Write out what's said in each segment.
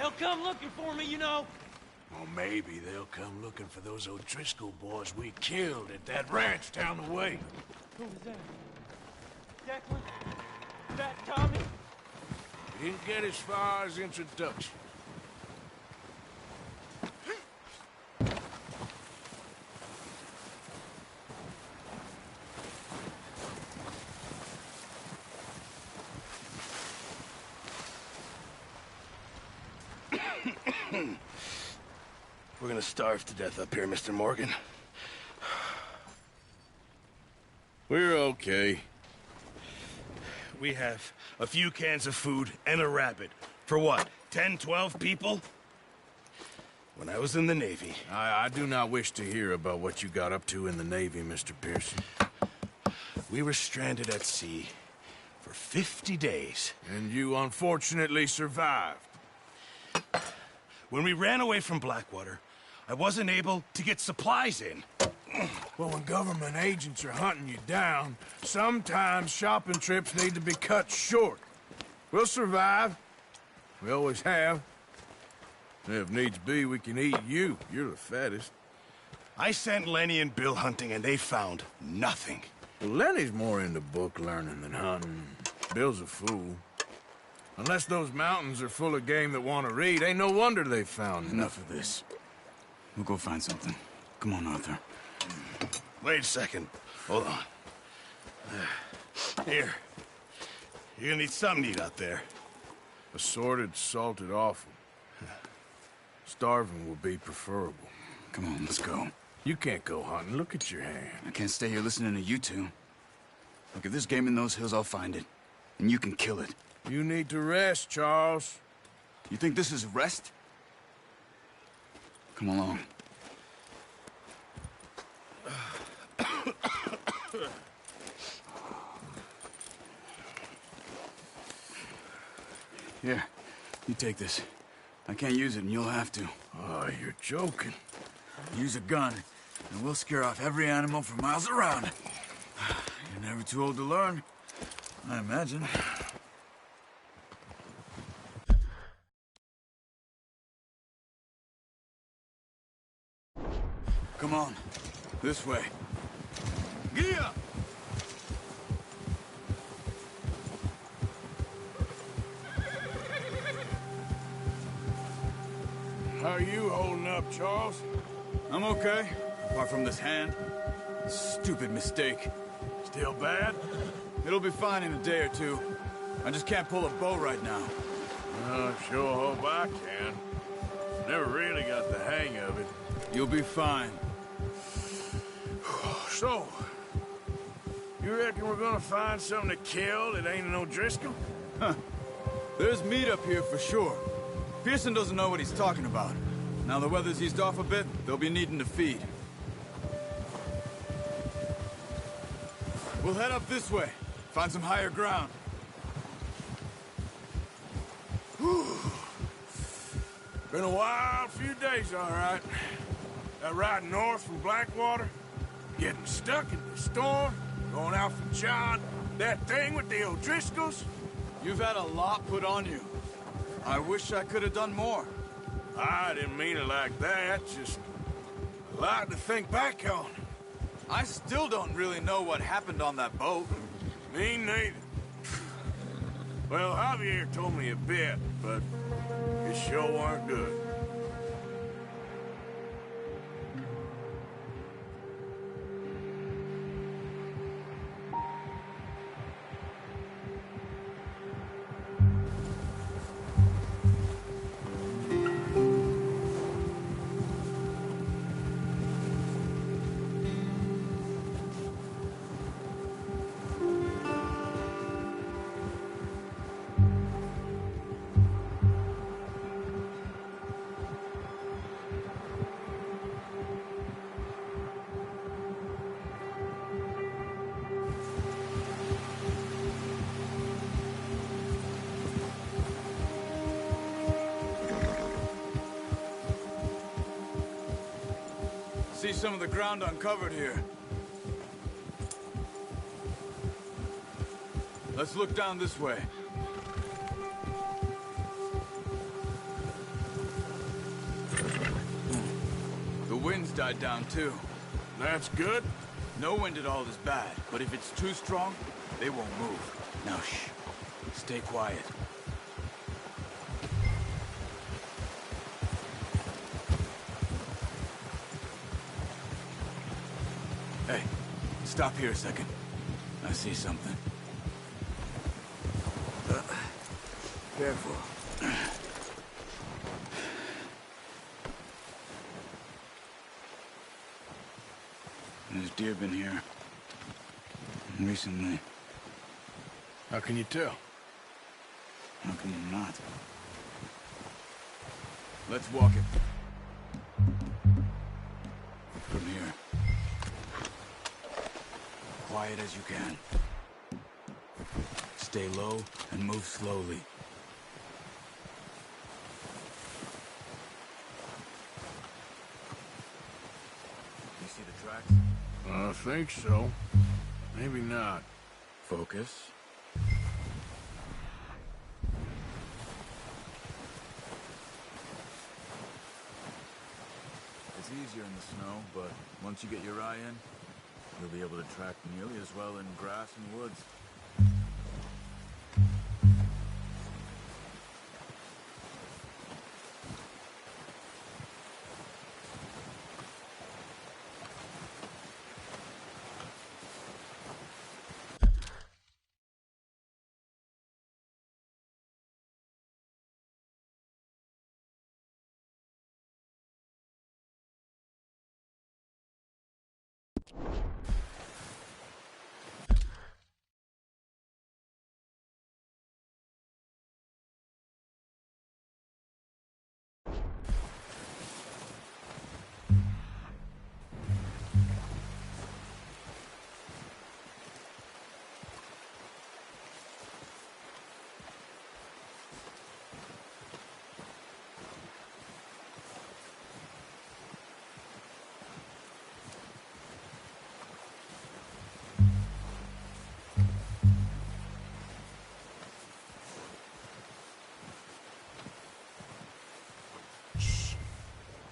They'll come looking for me, you know. Well, maybe they'll come looking for those O'Driscoll boys we killed at that ranch down the way. Who was that? Declan? Is that Tommy? We didn't get as far as introduction. We're gonna starve to death up here, Mr. Morgan. We're okay. We have a few cans of food and a rabbit. For what, 10, 12 people? When I was in the Navy... I do not wish to hear about what you got up to in the Navy, Mr. Pearson. We were stranded at sea for 50 days. And you unfortunately survived. When we ran away from Blackwater, I wasn't able to get supplies in. Well, when government agents are hunting you down, sometimes shopping trips need to be cut short. We'll survive. We always have. If needs be, we can eat you. You're the fattest. I sent Lenny and Bill hunting, and they found nothing. Well, Lenny's more into book learning than hunting. Bill's a fool. Unless those mountains are full of game that want to read, ain't no wonder they found Enough of this. We'll go find something. Come on, Arthur. Wait a second. Hold on. Here. You're gonna need something to eat out there. Assorted, salted offal. Starving will be preferable. Come on, let's go. You can't go hunting. Look at your hand. I can't stay here listening to you two. Look, if there's game in those hills, I'll find it. And you can kill it. You need to rest, Charles. You think this is rest? Come along. Here, you take this. I can't use it, and you'll have to. Oh, you're joking. Use a gun, and we'll scare off every animal for miles around. You're never too old to learn, I imagine. Come on, this way. Gia! How are you holding up, Charles? I'm okay, apart from this hand. Stupid mistake. Still bad? It'll be fine in a day or two. I just can't pull a bow right now. I sure hope I can. Never really got the hang of it. You'll be fine. So, you reckon we're gonna find something to kill that ain't an O'Driscoll? Huh. There's meat up here for sure. Pearson doesn't know what he's talking about. Now the weather's eased off a bit, they'll be needing to feed. We'll head up this way. Find some higher ground. Whew. Been a wild few days, all right. That ride north from Blackwater, getting stuck in the storm, going out from John, that thing with the O'Driscolls. You've had a lot put on you. I wish I could have done more. I didn't mean it like that, just a lot to think back on. I still don't really know what happened on that boat. Me neither. Well, Javier told me a bit, but it sure weren't good. See some of the ground uncovered here. Let's look down this way. wind's died down, too. That's good. No wind at all is bad, but if it's too strong, they won't move. Now, shh. Stay quiet. Hey, stop here a second. I see something. Careful. There's deer been here. Recently. How can you tell? How can you not? Let's walk it. From here. Quiet as you can. Stay low and move slowly. You see the tracks? I think so. Maybe not. Focus. It's easier in the snow, but once you get your eye in, you'll be able to track nearly as well in grass and woods.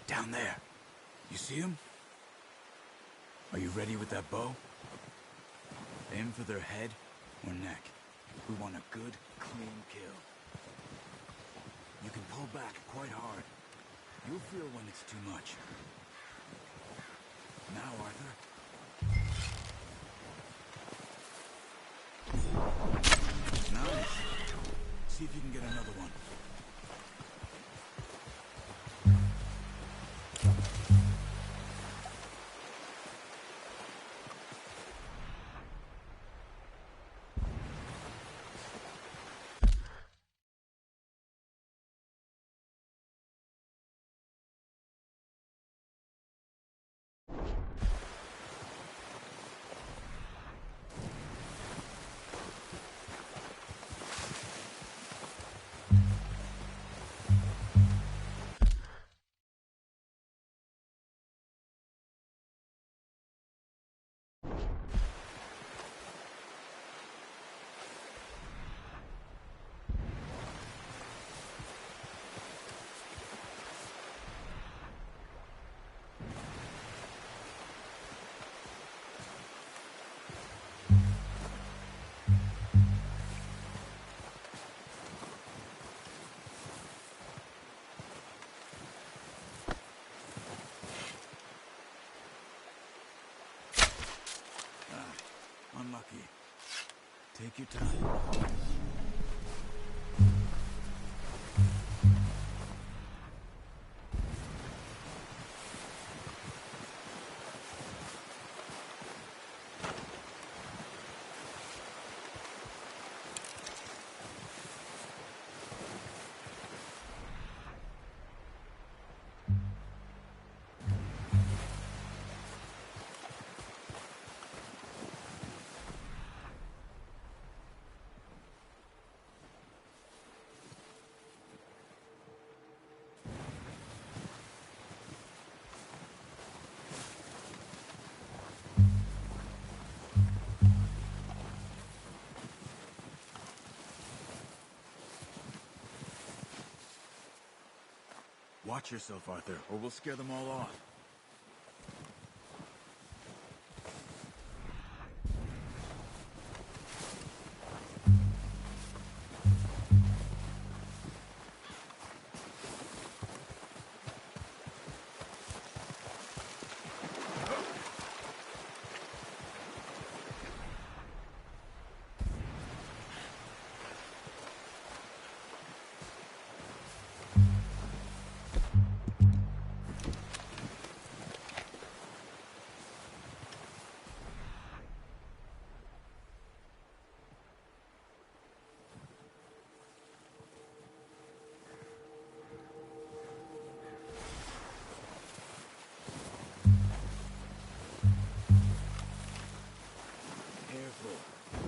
Down there. You see him? Are you ready with that bow? Aim for their head or neck. We want a good, clean kill. You can pull back quite hard. You'll feel when it's too much. Now, Arthur. Nice. See if you can get another one. Unlucky. Take your time. Watch yourself, Arthur, or we'll scare them all off.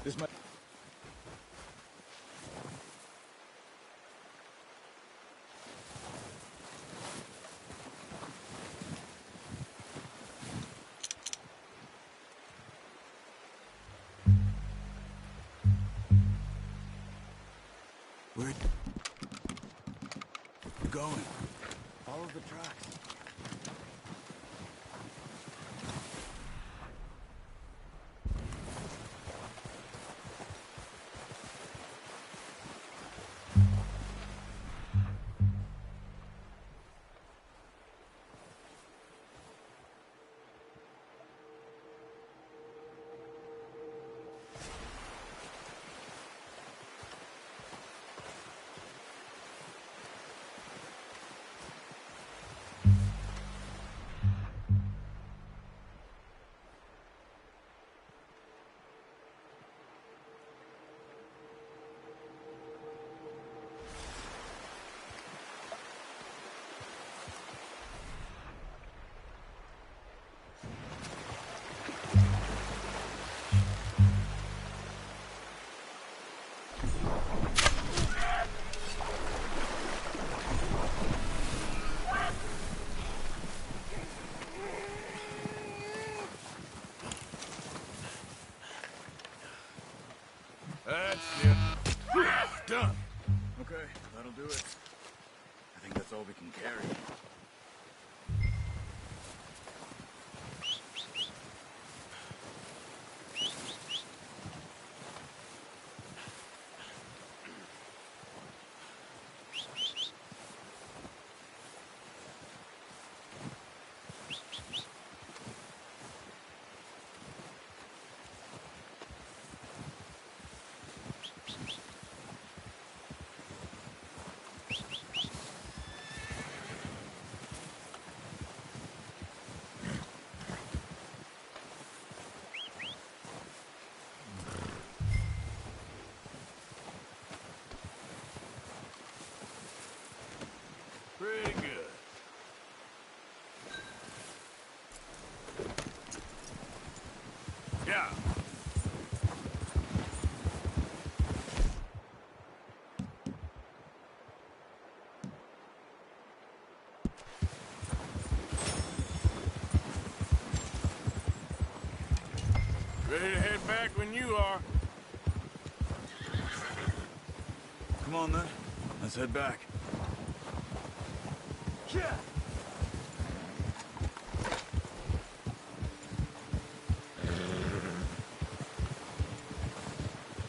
This might... Where you going? Follow the tracks. That's it. Done. Okay, that'll do it. I think that's all we can carry. Pretty good. Yeah. Ready to head back when you are. Come on, then. Let's head back. Yeah.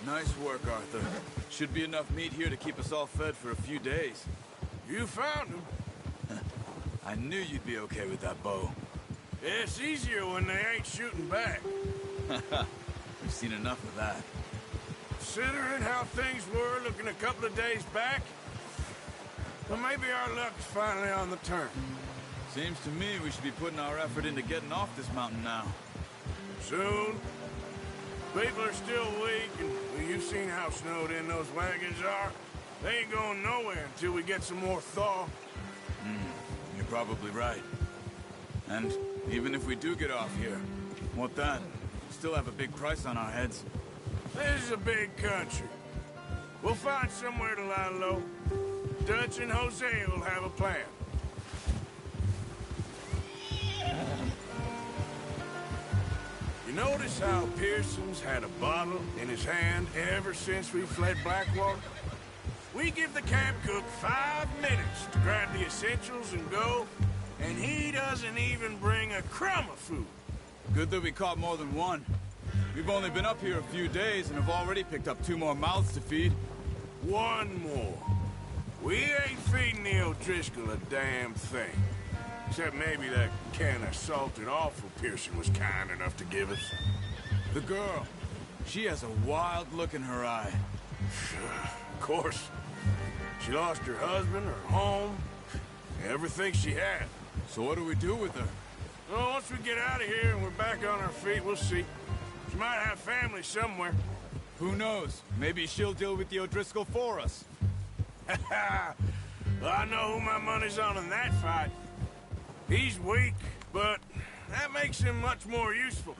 Nice work, Arthur. Should be enough meat here to keep us all fed for a few days. You found him. I knew you'd be okay with that bow. It's easier when they ain't shooting back. We've seen enough of that. Considering how things were looking a couple of days back, well, maybe our luck's finally on the turn. Seems to me we should be putting our effort into getting off this mountain now. Soon. People are still weak, and well, you've seen how snowed in those wagons are. They ain't going nowhere until we get some more thaw. You're probably right. And even if we do get off here, what then? Still have a big price on our heads. This is a big country. We'll find somewhere to lie low. Dutch and Hosea will have a plan. You notice how Pearson's had a bottle in his hand ever since we fled Blackwater? We give the camp cook 5 minutes to grab the essentials and go, and he doesn't even bring a crumb of food. Good that we caught more than one. We've only been up here a few days and have already picked up 2 more mouths to feed. One more. We ain't feeding the O'Driscoll a damn thing. Except maybe that can of salted offal Pearson was kind enough to give us. The girl. She has a wild look in her eye. Of course. She lost her husband, her home, everything she had. So what do we do with her? Well, once we get out of here and we're back on our feet, we'll see. She might have family somewhere. Who knows? Maybe she'll deal with the O'Driscoll for us. Well, I know who my money's on in that fight. He's weak, but that makes him much more useful.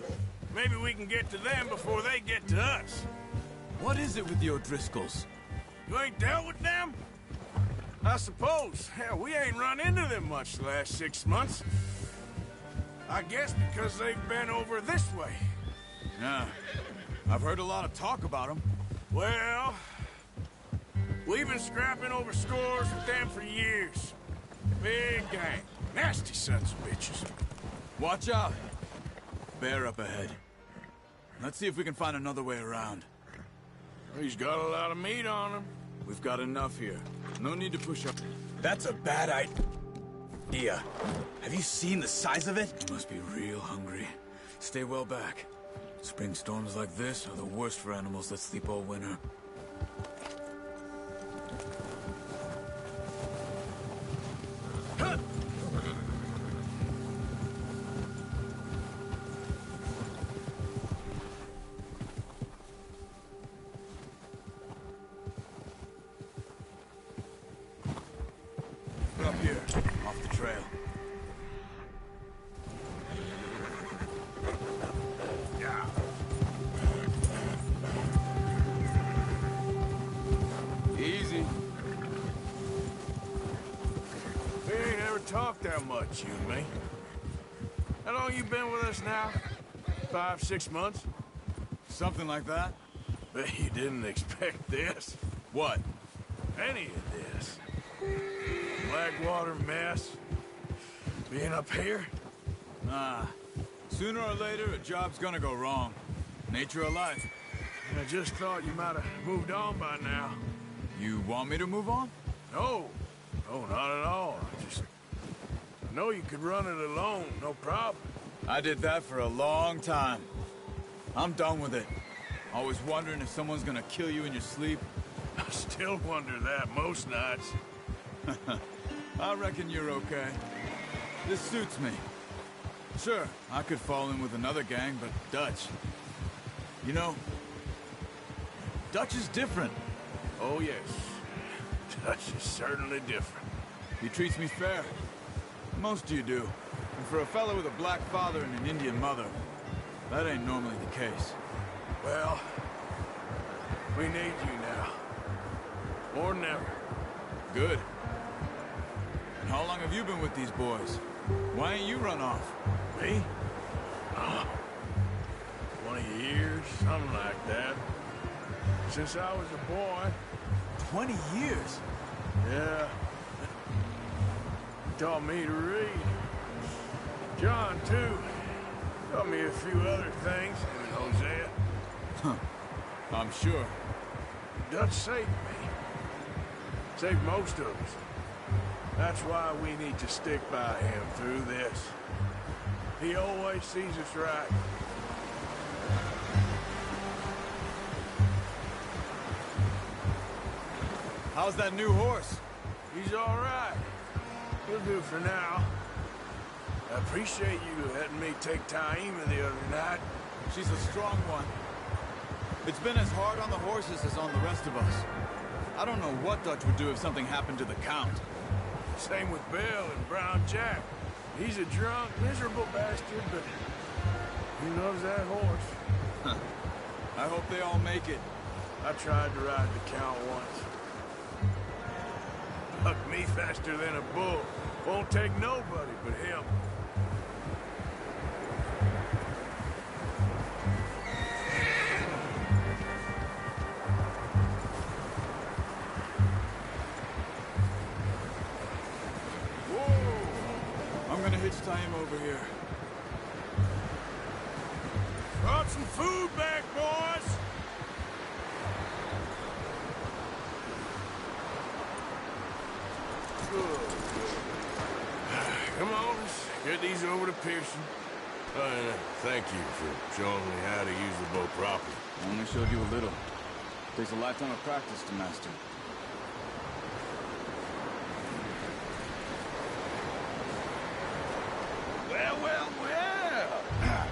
Maybe we can get to them before they get to us. What is it with the O'Driscolls? You ain't dealt with them? I suppose. Hell, we ain't run into them much the last 6 months. I guess because they've been over this way. Yeah. I've heard a lot of talk about them. Well, we've been scrapping over scores with them for years. Big gang. Nasty sons of bitches. Watch out. Bear up ahead. Let's see if we can find another way around. He's got a lot of meat on him. We've got enough here. No need to push up. That's a bad idea. Have you seen the size of it? You must be real hungry. Stay well back. Spring storms like this are the worst for animals that sleep all winter. Up here, off the trail. Yeah. Easy. We ain't ever talked that much, you and me. How long you been with us now? 5, 6 months? Something like that? Bet you didn't expect this. What? Any of this. Blackwater mess. Being up here? Nah. Sooner or later, a job's gonna go wrong. Nature of life. I just thought you might have moved on by now. You want me to move on? No. No, not at all. I know you could run it alone, no problem. I did that for a long time. I'm done with it. Always wondering if someone's gonna kill you in your sleep. I still wonder that most nights. I reckon you're okay. This suits me. Sure, I could fall in with another gang, but Dutch... You know, Dutch is different. Oh, yes. Dutch is certainly different. He treats me fair. Most of you do. And for a fellow with a black father and an Indian mother, that ain't normally the case. Well, we need you now. More than ever. Good. And how long have you been with these boys? Why ain't you run off? Me? Oh, 20 years, something like that. Since I was a boy. 20 years? Yeah. He taught me to read. John, too. Taught me a few other things, him and Hosea. I'm sure. Dutch saved me. Saved most of us. That's why we need to stick by him through this. He always sees us right. How's that new horse? He's all right. He'll do for now. I appreciate you letting me take Taima the other night. She's a strong one. It's been as hard on the horses as on the rest of us. I don't know what Dutch would do if something happened to the Count. Same with Bill and Brown Jack. He's a drunk, miserable bastard, but he loves that horse. I hope they all make it. I tried to ride the Count once. Bucked me faster than a bull. Won't take nobody but him. I'm gonna hitch time over here. Brought some food back, boys! Good. Come on, let's get these over to Pearson. And thank you for showing me how to use the boat properly. I only showed you a little. Takes a lifetime of practice to master. Well, well, well!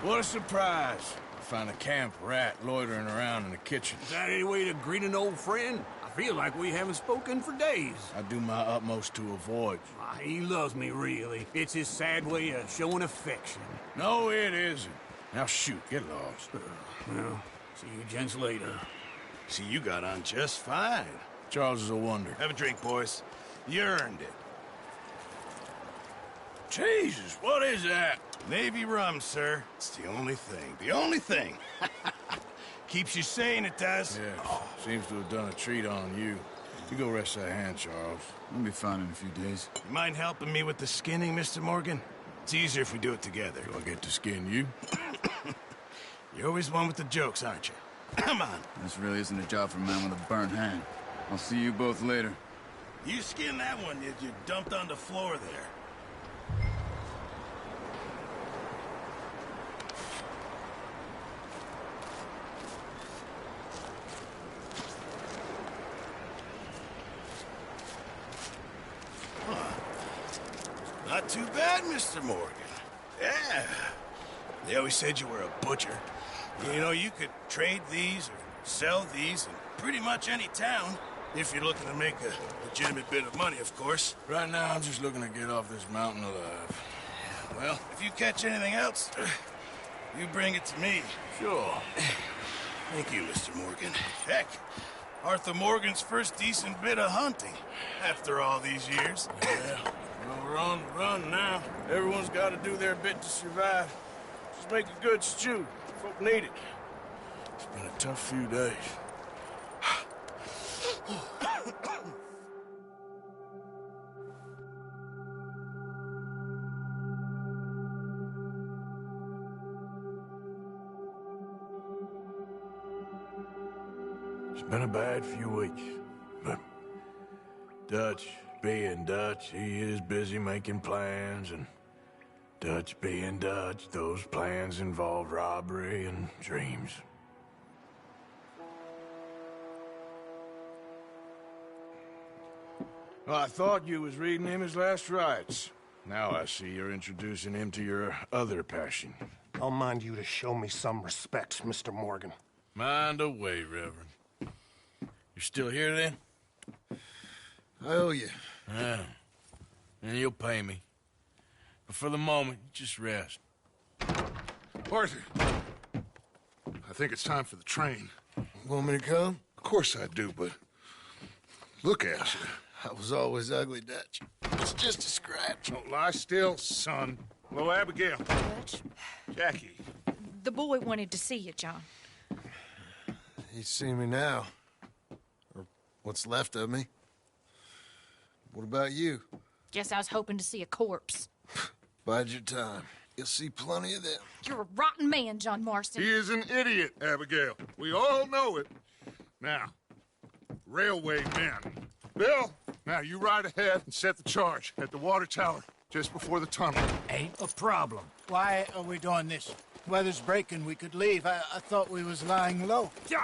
What a surprise. I find a camp rat loitering around in the kitchen. Is that any way to greet an old friend? I feel like we haven't spoken for days. I do my utmost to avoid you. He loves me, really. It's his sad way of showing affection. No, it isn't. Now shoot, get lost. Well, see you gents later. See, you got on just fine. Charles is a wonder. Have a drink, boys. You earned it. Jesus, what is that? Navy rum, sir. It's the only thing. The only thing. Keeps you sane, it does. Yeah, seems to have done a treat on you. You go rest that hand, Charles. I'll be fine in a few days. You mind helping me with the skinning, Mr. Morgan? It's easier if we do it together. Do I get to skin you? You're always one with the jokes, aren't you? Come on. This really isn't a job for a man with a burnt hand. I'll see you both later. You skin that one you dumped on the floor there. Not too bad, Mr. Morgan. Yeah. They always said you were a butcher. You know, you could trade these or sell these in pretty much any town, if you're looking to make a legitimate bit of money, of course. Right now, I'm just looking to get off this mountain alive. Well, if you catch anything else, you bring it to me. Sure. Thank you, Mr. Morgan. Heck, Arthur Morgan's first decent bit of hunting after all these years. Yeah. Well, run now. Everyone's got to do their bit to survive. Just make a good stew. Folk need it. It's been a tough few days. It's been a bad few weeks, but Dutch being Dutch, he is busy making plans, and Dutch being Dutch, those plans involve robbery and dreams. Well, I thought you was reading him his last rites. Now I see you're introducing him to your other passion. I'll mind you to show me some respect, Mr. Morgan. Mind away, Reverend. You still here, then? I owe you. Yeah. And you'll pay me. But for the moment, just rest. Arthur, I think it's time for the train. Want me to come? Of course I do, but look at you. I was always ugly, Dutch. It's just a scratch. Don't lie still, son. Hello, Abigail. Dutch, Jackie. the boy wanted to see you, John. He's seen me now. Or what's left of me. What about you? Guess I was hoping to see a corpse. Bide your time. You'll see plenty of them. You're a rotten man, John Marston. He is an idiot, Abigail. We all know it. Now, railway men. Bill, now you ride ahead and set the charge at the water tower just before the tunnel. Ain't a problem. Why are we doing this? Weather's breaking. We could leave. I thought we was lying low. Yeah,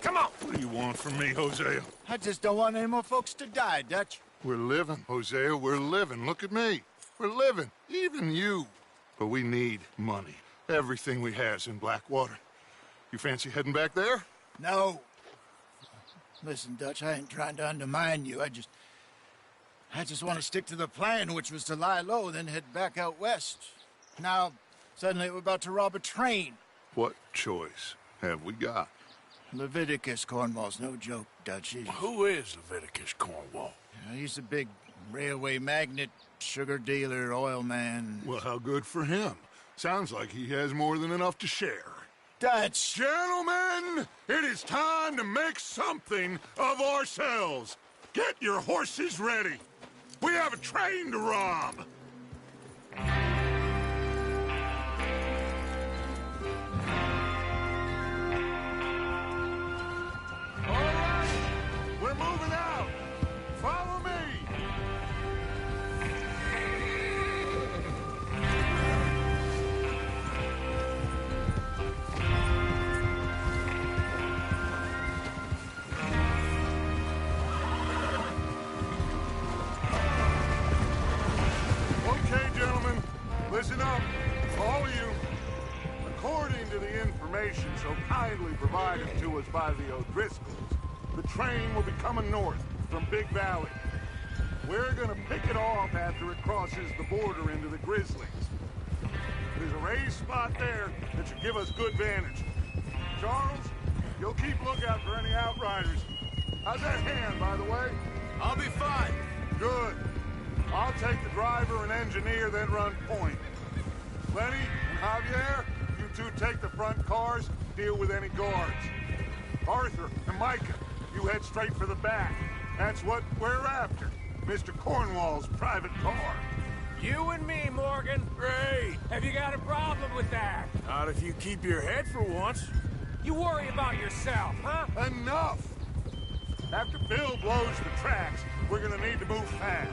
come on. What do you want from me, Hosea? I just don't want any more folks to die, Dutch. We're living, Hosea. We're living. Look at me. We're living. Even you. But we need money. Everything we has in Blackwater. You fancy heading back there? No. Listen, Dutch, I ain't trying to undermine you. I just want to stick to the plan, which was to lie low, then head back out west. Now, suddenly we're about to rob a train. What choice have we got? Leviticus Cornwall's no joke, Dutch. Who is Leviticus Cornwall? He's a big railway magnate, sugar dealer, oil man. Well, how good for him. Sounds like he has more than enough to share. Dutch! Gentlemen, it is time to make something of ourselves. Get your horses ready. We have a train to rob. All right, we're moving out. Follow me. Listen up, all of you. According to the information so kindly provided to us by the O'Driscolls, the train will be coming north from Big Valley. We're gonna pick it off after it crosses the border into the Grizzlies. There's a raised spot there that should give us good vantage. Charles, you'll keep lookout for any outriders. How's that hand, by the way? I'll be fine. Good. I'll take the driver and engineer, then run point. Lenny and Javier, you two take the front cars, deal with any guards. Arthur and Micah, you head straight for the back. That's what we're after. Mr. Cornwall's private car. You and me, Morgan. Great. Have you got a problem with that? Not if you keep your head for once. You worry about yourself, huh? Enough! After Bill blows the tracks, we're gonna need to move fast.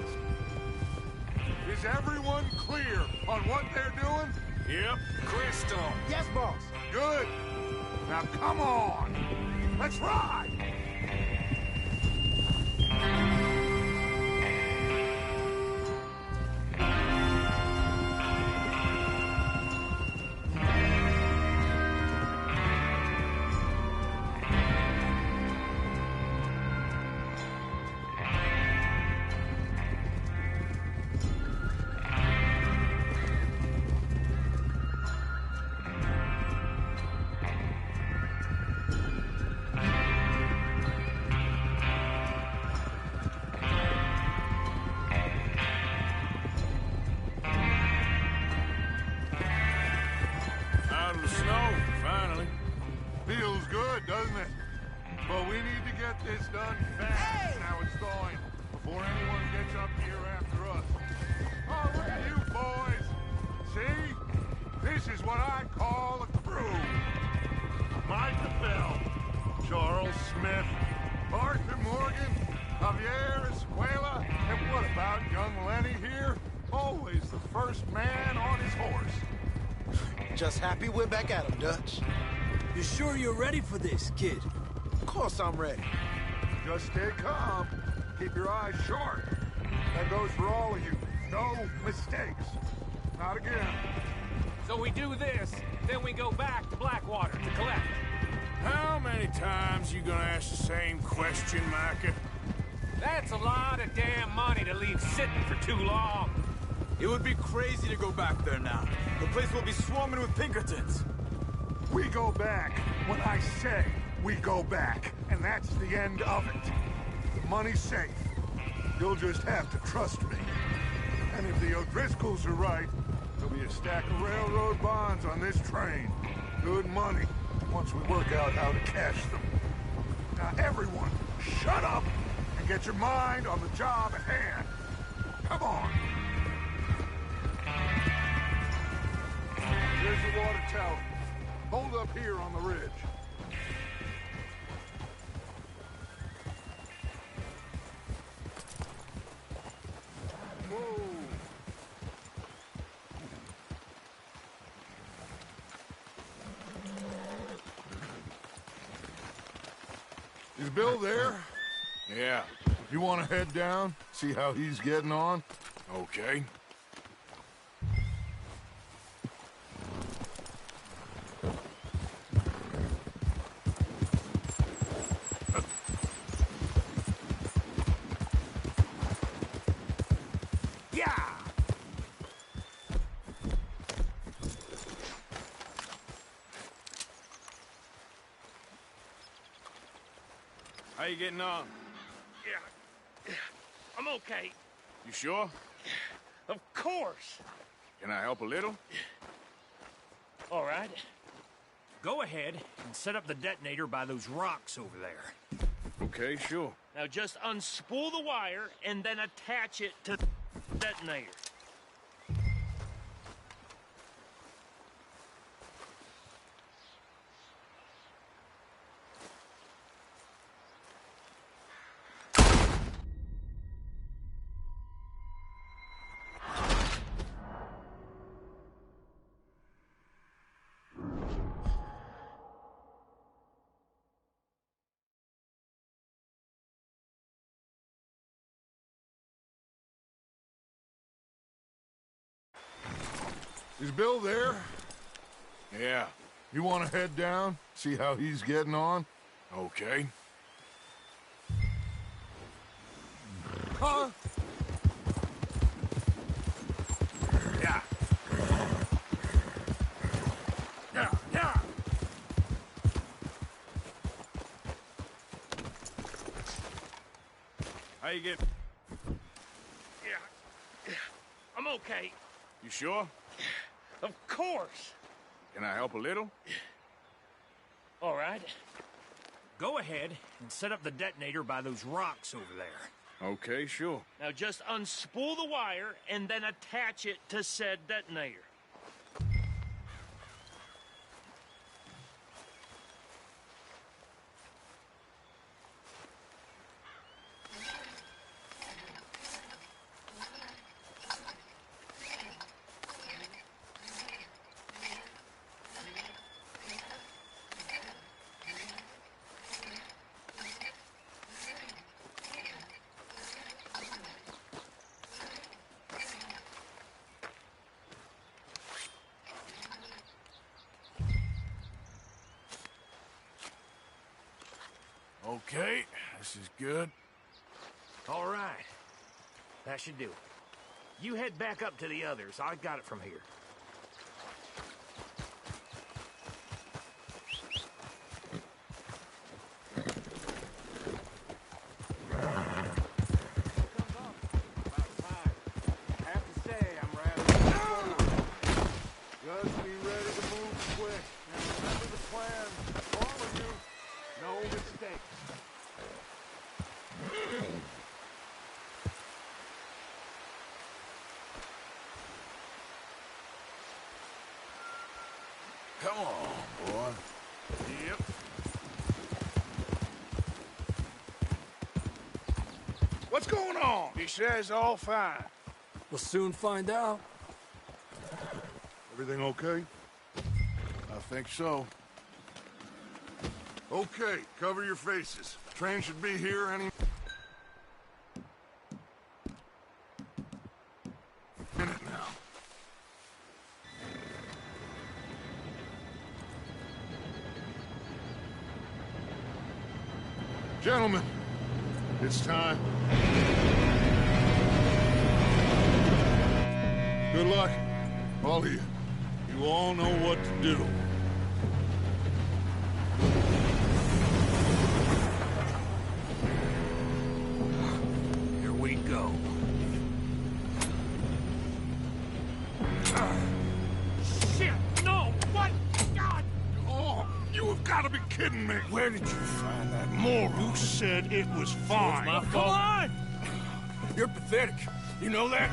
Is everyone clear on what they're doing? Yep. Crystal. Yes, boss. Good. Now come on. Let's ride. Out of the snow, finally. Feels good, doesn't it? But we need to get this done fast. Now it's thawing before anyone gets up here after us. Oh, look at you boys. See? This is what I call a crew. Micah Bell, Charles Smith, Arthur Morgan, Javier Escuela, and what about young Lenny here? Always the first man on his horse. Just happy we're back at him, Dutch. You sure you're ready for this, kid? Of course I'm ready. Just stay calm. Keep your eyes sharp. That goes for all of you. No mistakes. Not again. So we do this, then we go back to Blackwater to collect. How many times you gonna ask the same question, Micah? That's a lot of damn money to leave sitting for too long. It would be crazy to go back there now. The place will be swarming with Pinkertons. We go back when I say we go back, and that's the end of it. The money's safe. You'll just have to trust me. And if the O'Driscolls are right, there'll be a stack of railroad bonds on this train. Good money, once we work out how to cash them. Now everyone, shut up and get your mind on the job at hand. Come on. There's the water tower. Hold up here on the ridge. Whoa. Is Bill there? Yeah. You want to head down, see how he's getting on? Okay. How you getting on? Yeah. I'm okay. You sure? Of course. Can I help a little? All right. Go ahead and set up the detonator by those rocks over there. Okay, sure. Now just unspool the wire and then attach it to the detonator. Is Bill there? Yeah. You want to head down, see how he's getting on? Okay. car? Yeah. Yeah. How you get? Yeah. I'm okay. You sure? Of course. Can I help a little? All right. Go ahead and set up the detonator by those rocks over there. Okay, sure. Now just unspool the wire and then attach it to said detonator. Okay, this is good. All right. That should do it. You head back up to the others. I got it from here. Just be ready to move quick. And remember the plan. All of you, no mistakes. Come on, boy. Yep. What's going on? He says all fine. We'll soon find out. Everything okay? I think so. Okay, cover your faces. Train should be here any minute now. Gentlemen, it's time. Good luck, all of you. You all know what to do. Here we go. Shit! No! What? God! Oh, you have got to be kidding me. Where did you find that moron? You said it was fine. My fault. on! You're pathetic. You know that?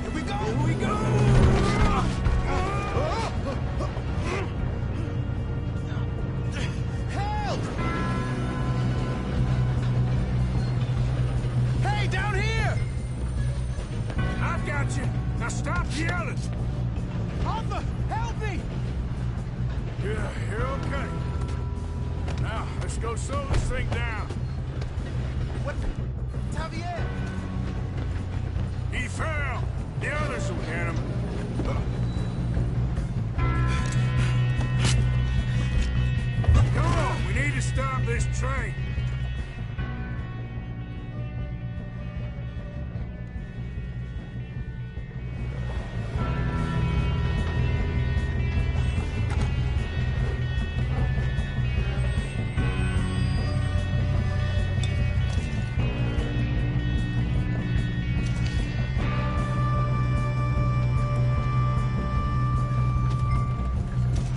Here we go! Here we go! Help! Hey, down here! I've got you. Now stop yelling. Arthur, help me! Yeah, you're okay. Now, let's go slow this thing down. What? Javier! He fell. The others will get him. Come on, we need to stop this train.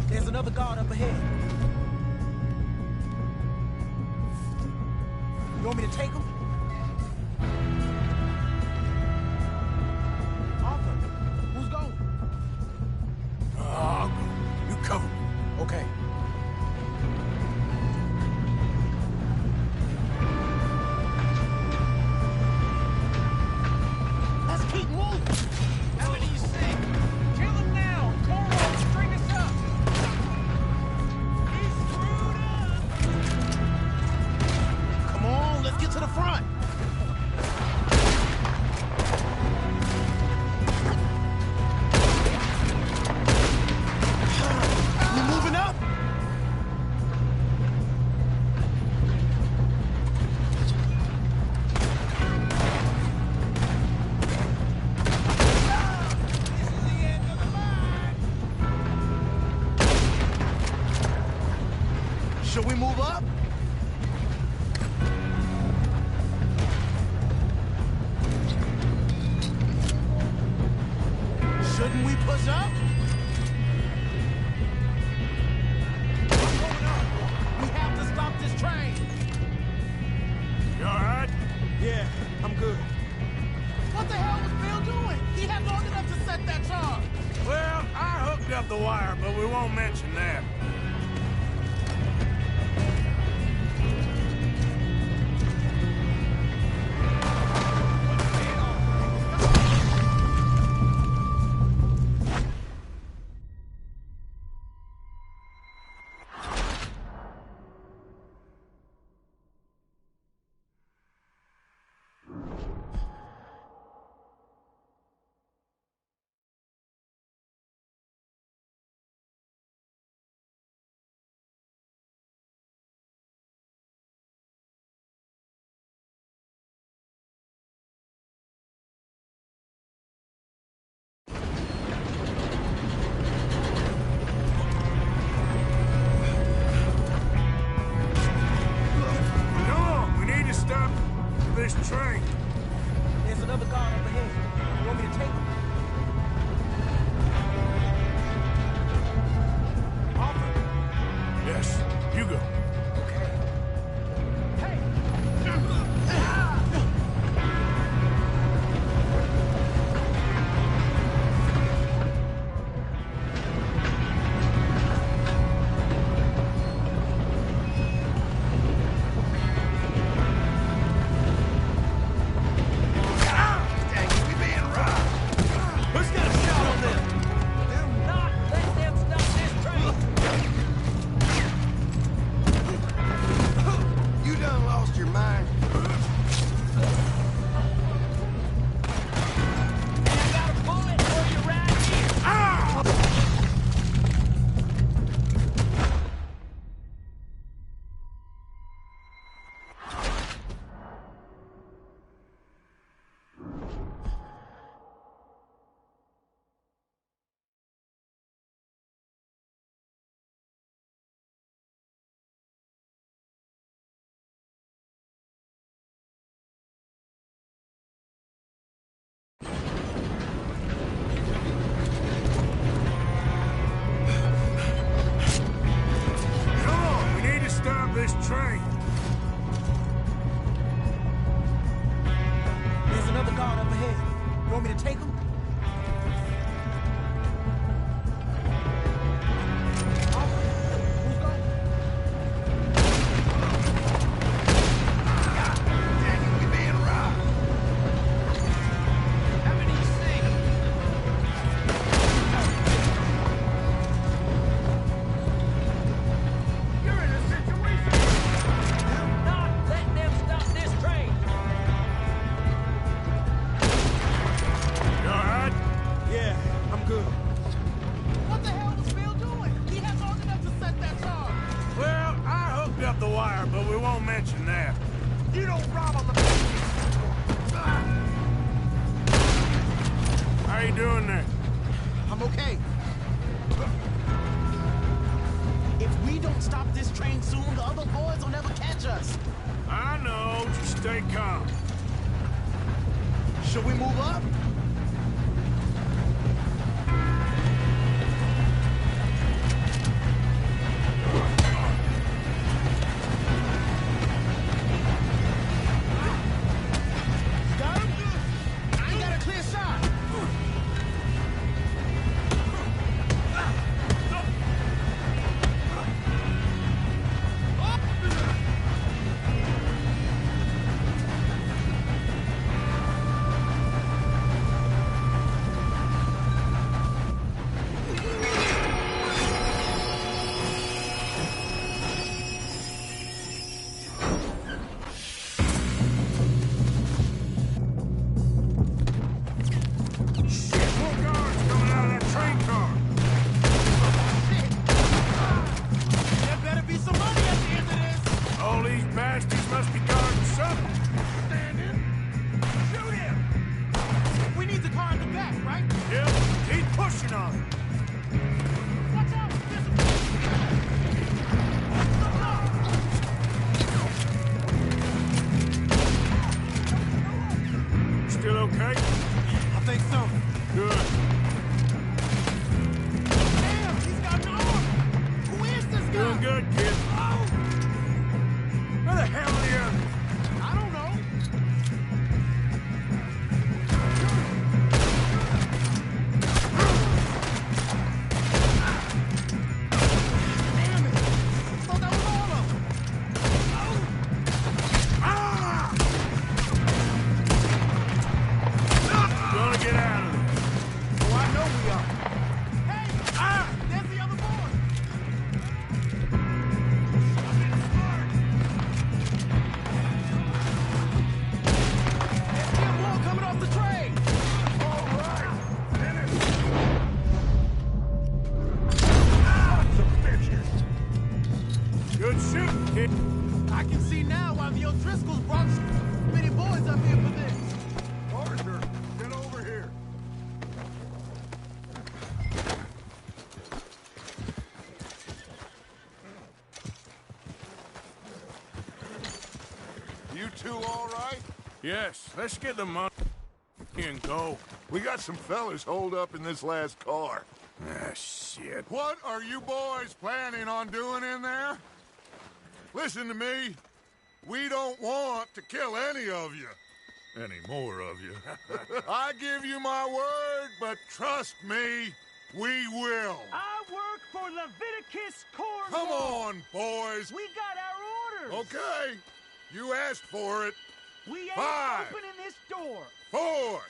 There's another guard up ahead. You want me to take him? Arthur, who's going? I'll go. You cover me. Okay. Let's keep moving. How many you say? Kill him now! Toro, string us up! He's screwed up! Come on, let's get to the front. Should we move up? Shouldn't we push up? What's going on? We have to stop this train. You all right? Yeah, I'm good. What the hell was Bill doing? He had long enough to set that charge. Well, I hooked up the wire, but we won't mention that. This train. There's another guard up ahead. You want me to take him? Arthur? Yes, you go. Okay. Hey! This train. There's another guard up ahead. You want me to take him? Should we move up? Got him? I ain't got a clear shot. good, kid. Oh! Where the hell are the others? I don't know. Damn it! I thought that was all of them. Gonna get out of there. Oh, I know we are. Hey! There's the other boy! There's the other boy coming off the train! All right. Finish. Good shooting, kid. I can see now why the O'Driscolls brought so many boys up here for this. Arthur, get over here. You two all right? Yes, let's get the money and go. We got some fellas holed up in this last car. Ah, shit. What are you boys planning on doing in there? Listen to me. We don't want to kill any of you. Any more of you. I give you my word, but trust me, we will. I work for Leviticus Cornwall. Come on, boys. We got our orders. Okay. You asked for it. We ain't 5, opening this door. 4,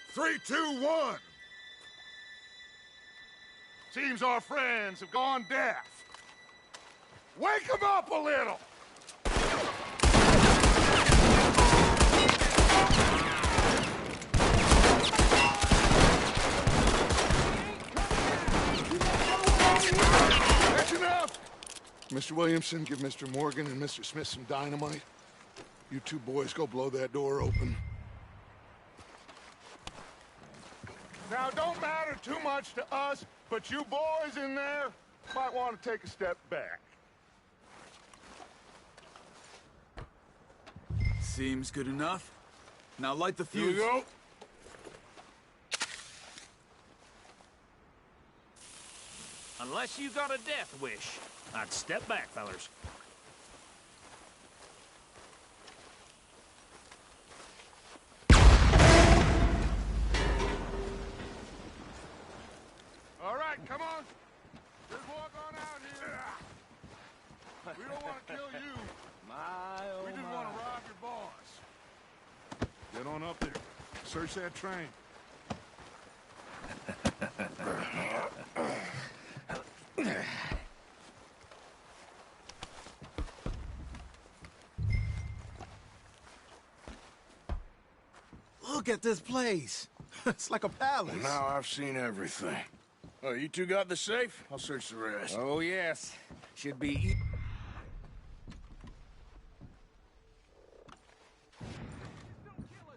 3, 2, 1. Seems our friends have gone deaf. Wake them up a little. That's enough. Mr. Williamson, give Mr. Morgan and Mr. Smith some dynamite. You two boys go blow that door open. Now, don't matter too much to us, but you boys in there might want to take a step back. Seems good enough. Now light the Here you fuse. go. Unless you got a death wish, I'd step back, fellers. All right, come on. Just walk on out here. We don't want to kill you. We just want to rob your boss. Get on up there. Search that train. Look at this place. It's like a palace. Now I've seen everything. Oh, you two got the safe? I'll search the rest. Oh, yes. Should be...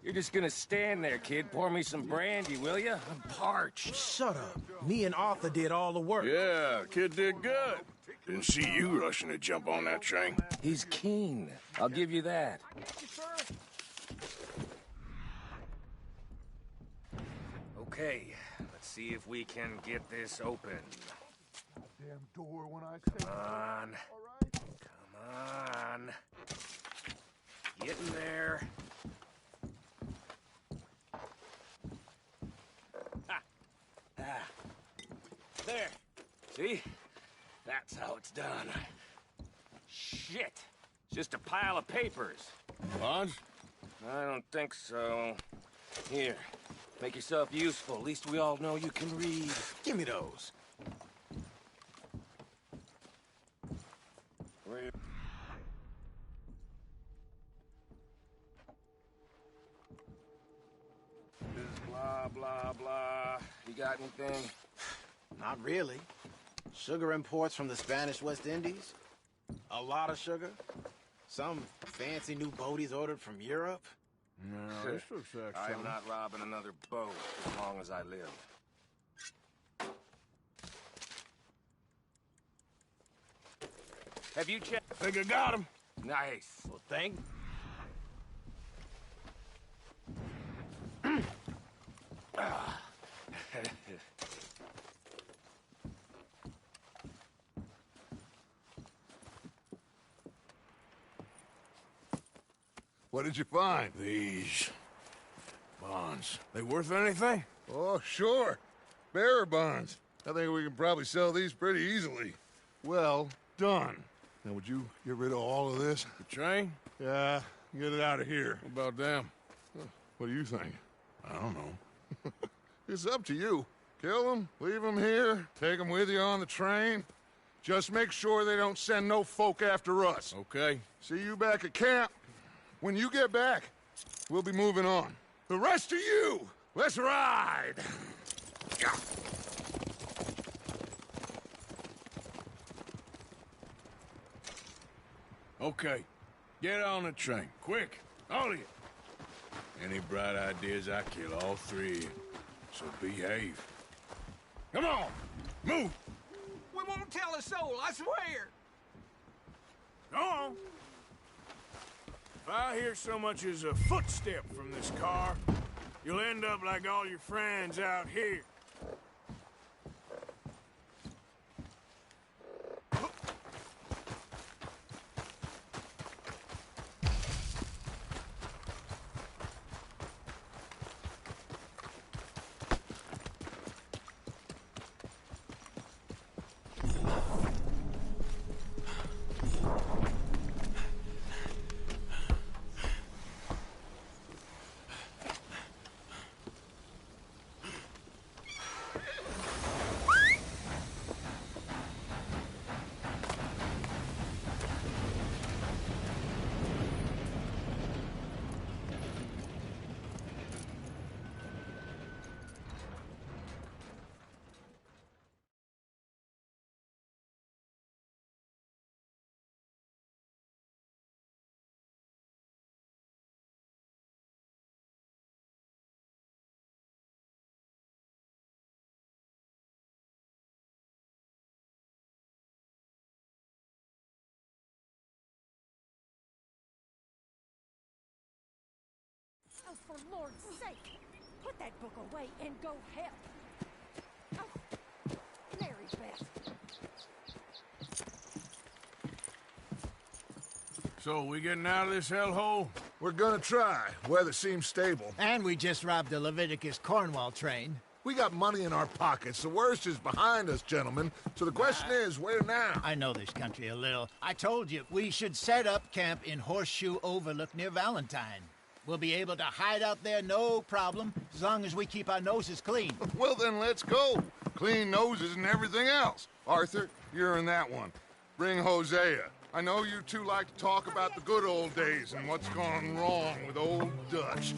You're just gonna stand there, kid. Pour me some brandy, will you? I'm parched. Shut up. Me and Arthur did all the work. Yeah, kid did good. Didn't see you rushing to jump on that train. He's keen. I'll give you that. Okay, let's see if we can get this open. Damn door when I say... Come on. Come on. Get in there. There. See? That's how it's done. Shit. Just a pile of papers. Bonds? I don't think so. Here. Make yourself useful. At least we all know you can read. Give me those. Where... Just blah, blah, blah. You got anything? Not really. Sugar imports from the Spanish West Indies. A lot of sugar. Some fancy new boat he's ordered from Europe. No, this looks like I'm something. not robbing another boat as long as I live. Have you checked? Think I got him. Nice. Well, thank... What did you find? These bonds. They worth anything? Oh, sure. Bearer bonds. I think we can probably sell these pretty easily. Well done. Now, would you get rid of all of this? The train? Yeah, get it out of here. What about them? What do you think? I don't know. It's up to you. Kill them, leave them here, take them with you on the train. Just make sure they don't send no folk after us. Okay. See you back at camp. When you get back, we'll be moving on. The rest of you, let's ride! Okay. Get on the train. Quick. All of you. Any bright ideas, I kill all three of you. So behave. Come on! Move! We won't tell a soul, I swear! Go on! If I hear so much as a footstep from this car, you'll end up like all your friends out here. Oh, for Lord's sake, put that book away and go help. Oh, Mary Beth. So, we getting out of this hellhole? We're gonna try. Weather seems stable. And we just robbed the Leviticus Cornwall train. We got money in our pockets. The worst is behind us, gentlemen. So the question is, where now? I know this country a little. I told you, we should set up camp in Horseshoe Overlook near Valentine. We'll be able to hide out there no problem, as long as we keep our noses clean. Well, then let's go. Clean noses and everything else. Arthur, you're in that one. Bring Hosea. I know you two like to talk about the good old days and what's gone wrong with old Dutch.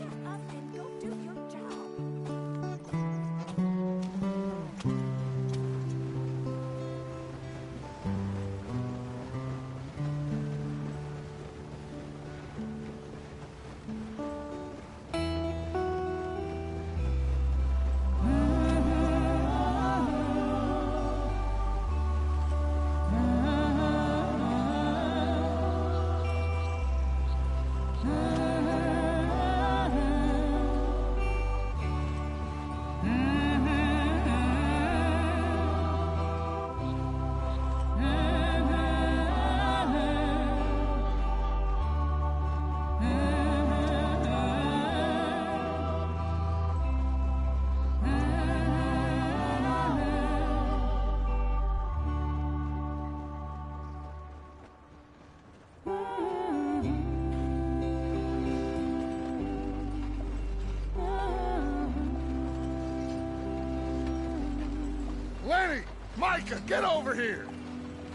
Lenny! Micah, get over here!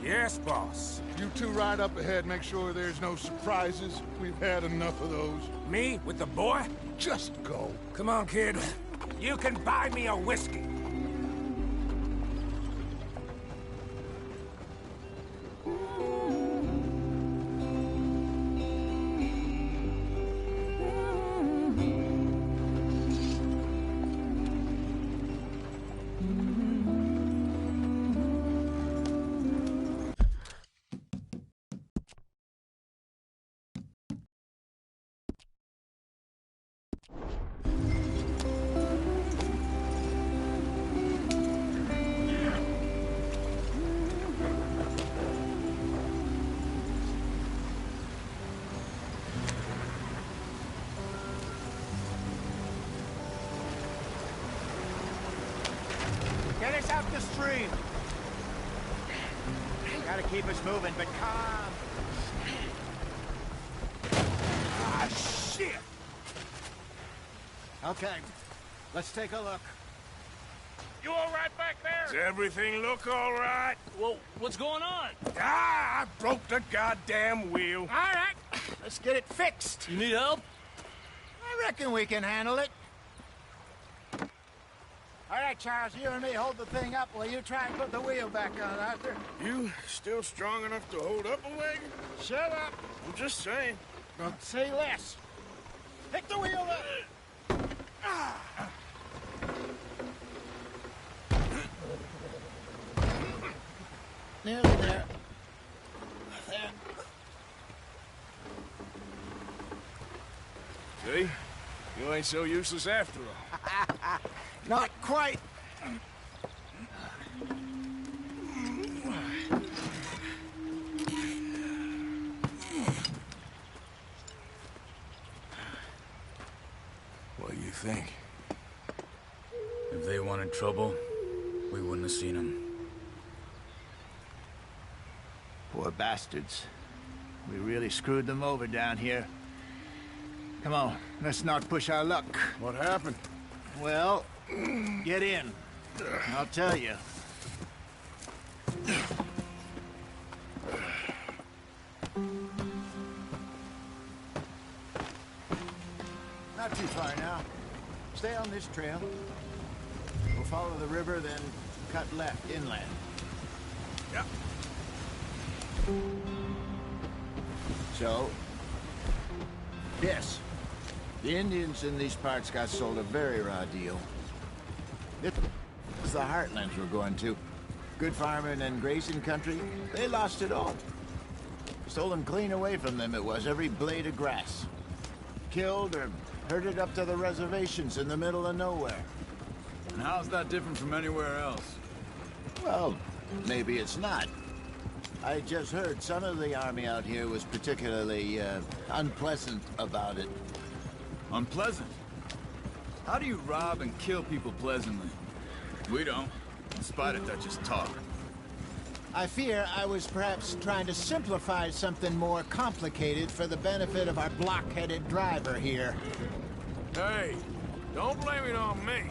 Yes, boss. You two ride up ahead, make sure there's no surprises. We've had enough of those. Me? With the boy? Just go. Come on, kid. You can buy me a whiskey. keep us moving, but calm. Ah, shit! Okay, let's take a look. You all right back there? Does everything look all right? Well, what's going on? Ah, I broke the goddamn wheel. All right, let's get it fixed. You need help? I reckon we can handle it. All right, Charles, you and me hold the thing up while you try and put the wheel back on, Arthur. You still strong enough to hold up a wagon? Shut up. I'm just saying. Don't say less. Pick the wheel up. Nearly there. There. See? You ain't so useless after all. Not quite. What do you think? If they wanted trouble, we wouldn't have seen them. Poor bastards. We really screwed them over down here. Come on, let's not push our luck. What happened? Well, get in. I'll tell you. Not too far now. Stay on this trail. We'll follow the river, then cut left inland. Yep. So, yes, the Indians in these parts got sold a very raw deal. It's the heartlands we're going to. Good farming and grazing country, they lost it all. Stolen clean away from them it was, every blade of grass. Killed or herded up to the reservations in the middle of nowhere. And how's that different from anywhere else? Well, maybe it's not. I just heard some of the army out here was particularly unpleasant about it. Unpleasant? How do you rob and kill people pleasantly? We don't, in spite of Dutch's talk. I fear I was perhaps trying to simplify something more complicated for the benefit of our block-headed driver here. Hey, don't blame it on me.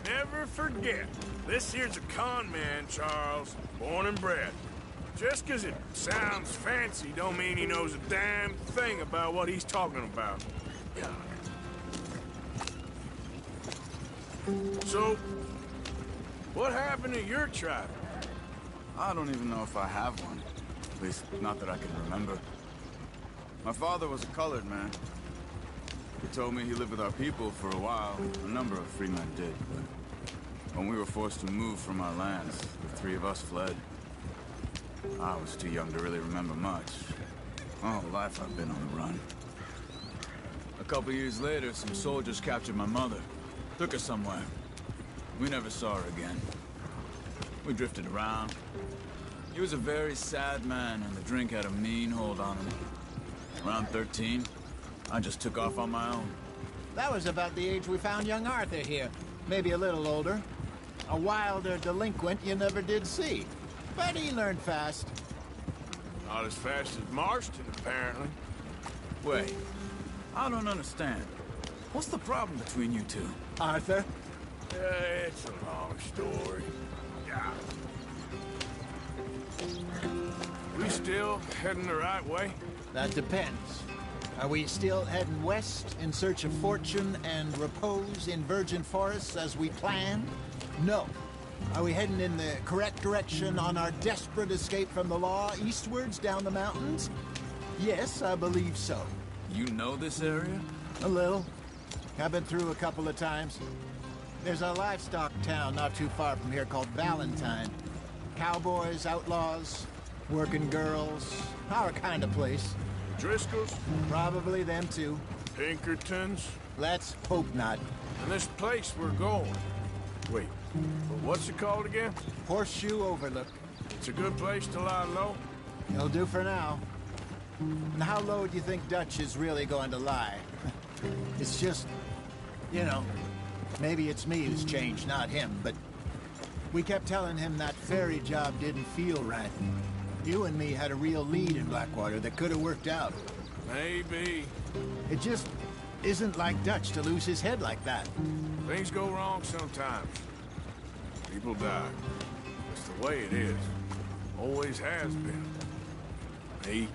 Never forget, this here's a con man, Charles, born and bred. Just 'cause it sounds fancy don't mean he knows a damn thing about what he's talking about. So, what happened to your tribe? I don't even know if I have one. At least, not that I can remember. My father was a colored man. He told me he lived with our people for a while. A number of free men did, but when we were forced to move from our lands, the three of us fled. I was too young to really remember much. My whole life I've been on the run. A couple years later, some soldiers captured my mother. Took her somewhere. We never saw her again. We drifted around. He was a very sad man, and the drink had a mean hold on him. Around 13, I just took off on my own. That was about the age we found young Arthur here. Maybe a little older. A wilder delinquent you never did see. But he learned fast. Not as fast as Marston, apparently. Wait, I don't understand. What's the problem between you two? Arthur? It's a long story. Yeah. We still heading the right way? That depends. Are we still heading west in search of fortune and repose in virgin forests as we planned? No. Are we heading in the correct direction on our desperate escape from the law eastwards down the mountains? Yes, I believe so. You know this area? A little. I've been through a couple of times. There's a livestock town not too far from here called Valentine. Cowboys, outlaws, working girls, our kind of place. Driscoll's? Probably them too. Pinkertons? Let's hope not. And this place we're going. Wait, what's it called again? Horseshoe Overlook. It's a good place to lie low? It'll do for now. And how low do you think Dutch is really going to lie? It's just, you know, maybe it's me who's changed, not him, but we kept telling him that ferry job didn't feel right. You and me had a real lead in Blackwater that could have worked out. Maybe. It just isn't like Dutch to lose his head like that. Things go wrong sometimes. People die. It's the way it is. Always has been. Me,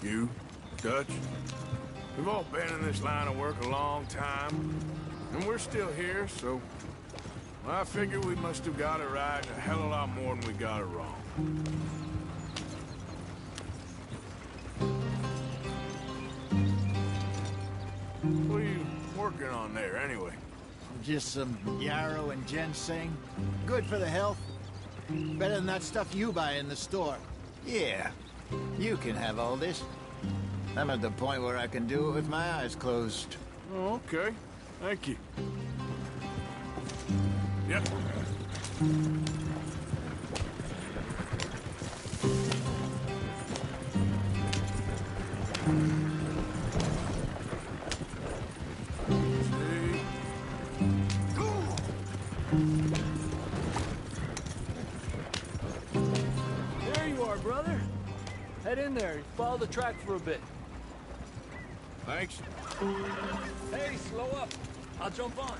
you, Dutch. We've all been in this line of work a long time. And we're still here, so... I figure we must have got it right a hell of a lot more than we got it wrong. What are you working on there, anyway? Just some yarrow and ginseng. Good for the health. Better than that stuff you buy in the store. Yeah, you can have all this. I'm at the point where I can do it with my eyes closed. Oh, okay. Thank you. Yep. There you are, brother. Head in there. Follow the track for a bit. Thanks. Hey, slow up. I'll jump on.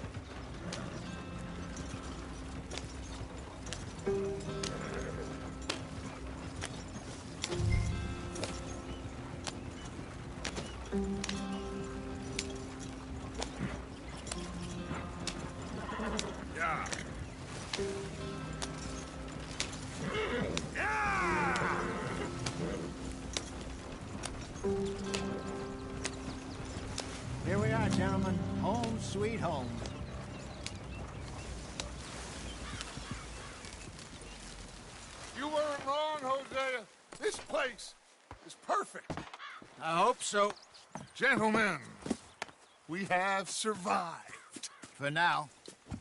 Yeah. Here we are, gentlemen. Home sweet home. You weren't wrong, Hosea. This place is perfect. I hope so. Gentlemen, we have survived. For now.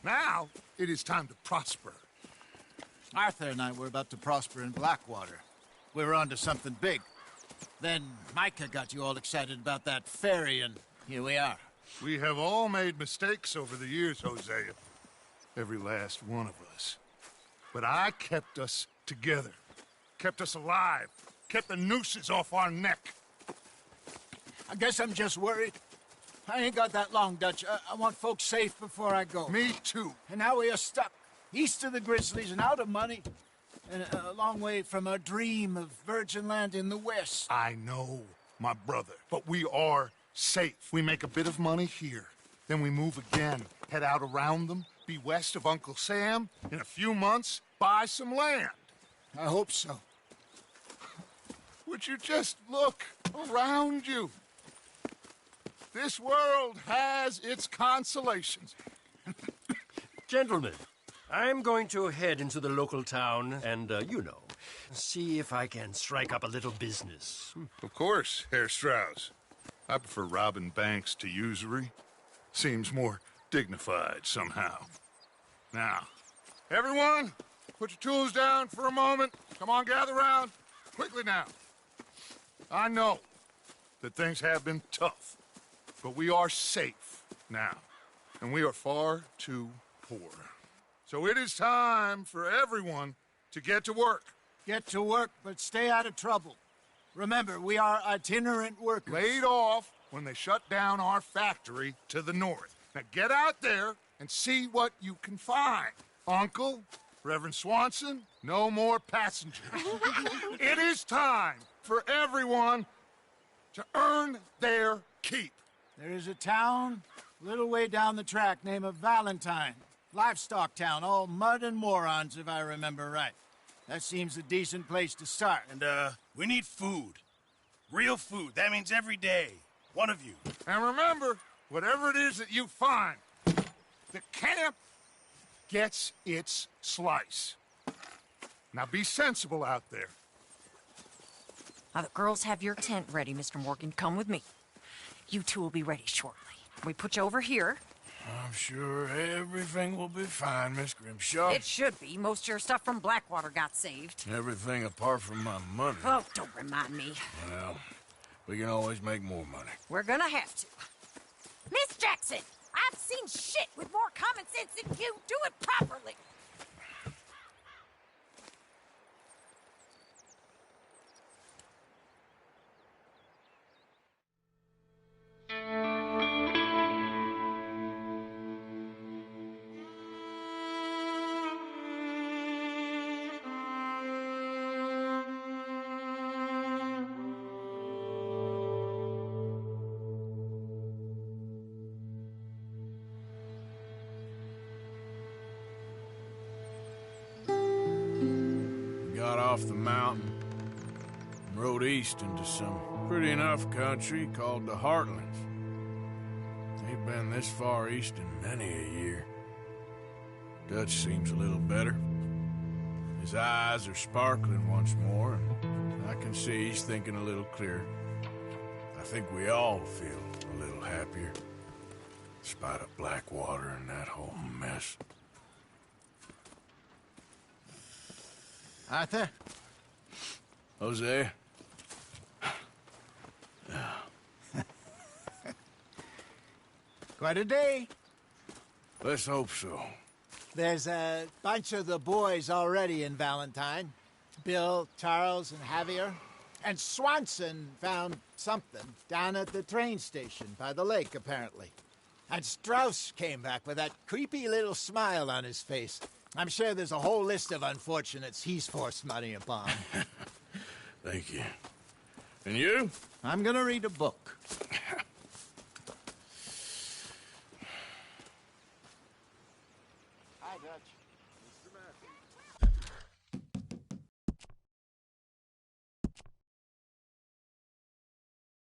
Now, it is time to prosper. Arthur and I were about to prosper in Blackwater. We were onto something big. Then Micah got you all excited about that ferry, and here we are. We have all made mistakes over the years, Hosea. Every last one of us. But I kept us together. Kept us alive. Kept the nooses off our neck. I guess I'm just worried. I ain't got that long, Dutch. I want folks safe before I go. Me too. And now we are stuck. East of the Grizzlies and out of money. And a long way from our dream of virgin land in the west. I know, my brother. But we are safe. We make a bit of money here. Then we move again. Head out around them. Be west of Uncle Sam. In a few months, buy some land. I hope so. Would you just look around you? This world has its consolations. Gentlemen, I'm going to head into the local town and, see if I can strike up a little business. Of course, Herr Strauss. I prefer robbing banks to usury. Seems more dignified somehow. Now, everyone, put your tools down for a moment. Come on, gather round. Quickly now. I know that things have been tough, but we are safe now, and we are far too poor. So it is time for everyone to get to work. Get to work, but stay out of trouble. Remember, we are itinerant workers. Laid off when they shut down our factory to the north. Now get out there and see what you can find. Uncle, Reverend Swanson, no more passengers. It is time for everyone to earn their keep. There is a town a little way down the track named Valentine. Livestock town, all mud and morons, if I remember right. That seems a decent place to start. And, we need food. Real food. That means every day. One of you. And remember, whatever it is that you find, the camp gets its slice. Now be sensible out there. Now, the girls have your tent ready, Mr. Morgan. Come with me. You two will be ready shortly. We put you over here. I'm sure everything will be fine, Miss Grimshaw. It should be. Most of your stuff from Blackwater got saved. Everything apart from my money. Oh, don't remind me. Well, we can always make more money. We're gonna have to. Miss Jackson, I've seen shit with more common sense than you. Do it properly. off the mountain and rode east into some pretty enough country called the Heartlands. Ain't been this far east in many a year. Dutch seems a little better. His eyes are sparkling once more, and I can see he's thinking a little clearer. I think we all feel a little happier, in spite of Blackwater and that whole mess. Arthur? Jose? Quite a day. Let's hope so. There's a bunch of the boys already in Valentine. Bill, Charles, and Javier. And Swanson found something down at the train station by the lake, apparently. And Strauss came back with that creepy little smile on his face. I'm sure there's a whole list of unfortunates he's forced money upon. Thank you. And you? I'm gonna read a book. Hi, Dutch. Mr. Matthews.